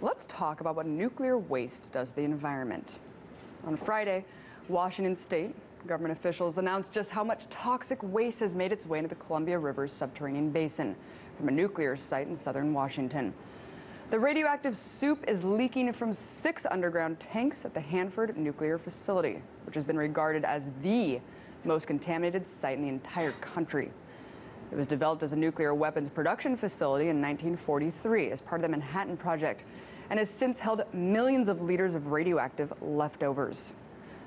Let's talk about what nuclear waste does to the environment. On Friday, Washington State government officials announced just how much toxic waste has made its way into the Columbia River's subterranean basin from a nuclear site in southern Washington. The radioactive soup is leaking from 6 underground tanks at the Hartford nuclear facility, which has been regarded as the most contaminated site in the entire country. It was developed as a nuclear weapons production facility in 1943 as part of the Manhattan Project and has since held millions of liters of radioactive leftovers.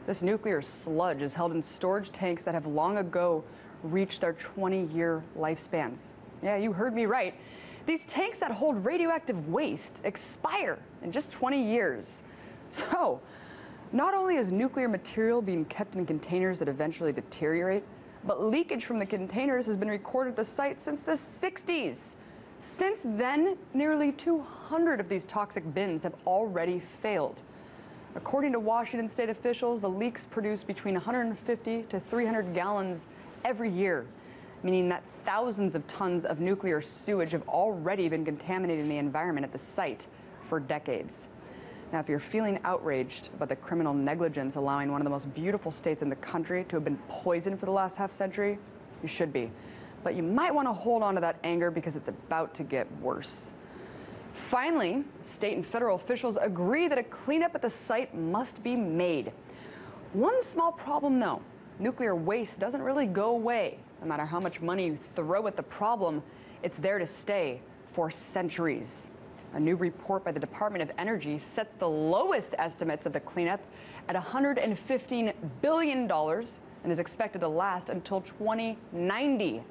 This nuclear sludge is held in storage tanks that have long ago reached their 20-year lifespans. Yeah, you heard me right. These tanks that hold radioactive waste expire in just 20 years. So, not only is nuclear material being kept in containers that eventually deteriorate, but leakage from the containers has been recorded at the site since the 60s. Since then, nearly 200 of these toxic bins have already failed. According to Washington state officials, the leaks produce between 150 to 300 gallons every year, meaning that thousands of tons of nuclear sewage have already been contaminating the environment at the site for decades. Now, if you're feeling outraged about the criminal negligence allowing one of the most beautiful states in the country to have been poisoned for the last half-century, you should be. But you might want to hold on to that anger because it's about to get worse. Finally, state and federal officials agree that a cleanup at the site must be made. One small problem, though: nuclear waste doesn't really go away. No matter how much money you throw at the problem, it's there to stay for centuries. A new report by the Department of Energy sets the lowest estimates of the cleanup at $115 billion and is expected to last until 2090.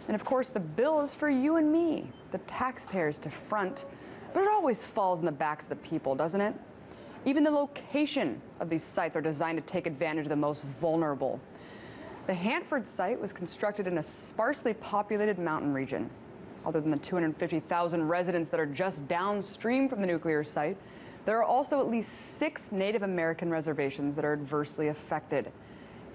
And of course, the bill is for you and me, the taxpayers, to front, but it always falls in the backs of the people, doesn't it? Even the location of these sites are designed to take advantage of the most vulnerable. The Hartford site was constructed in a sparsely populated mountain region. Other than the 250,000 residents that are just downstream from the nuclear site, there are also at least 6 Native American reservations that are adversely affected.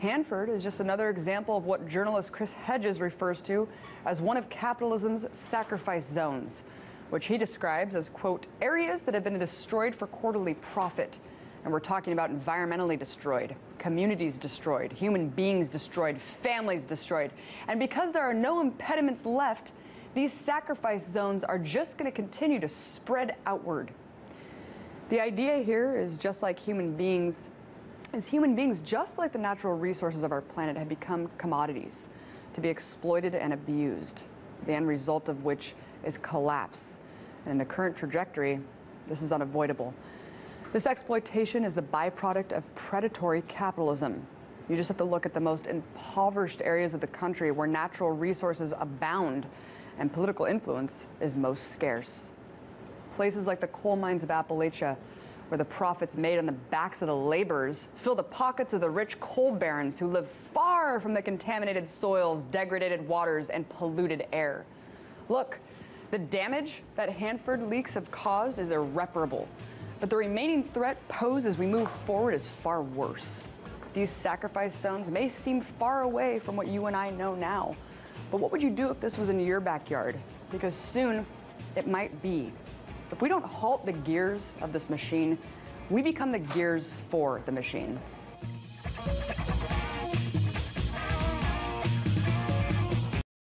Hartford is just another example of what journalist Chris Hedges refers to as one of capitalism's sacrifice zones, which he describes as, quote, areas that have been destroyed for quarterly profit. And we're talking about environmentally destroyed, communities destroyed, human beings destroyed, families destroyed. And because there are no impediments left, these sacrifice zones are just going to continue to spread outward. The idea here is just like human beings, just like the natural resources of our planet, have become commodities to be exploited and abused, the end result of which is collapse. And in the current trajectory, this is unavoidable. This exploitation is the byproduct of predatory capitalism. You just have to look at the most impoverished areas of the country where natural resources abound and political influence is most scarce. Places like the coal mines of Appalachia, where the profits made on the backs of the laborers fill the pockets of the rich coal barons who live far from the contaminated soils, degraded waters, and polluted air. Look, the damage that Hartford leaks have caused is irreparable, but the remaining threat posed as we move forward is far worse. These sacrifice zones may seem far away from what you and I know now, but what would you do if this was in your backyard? Because soon it might be. If we don't halt the gears of this machine, we become the gears for the machine.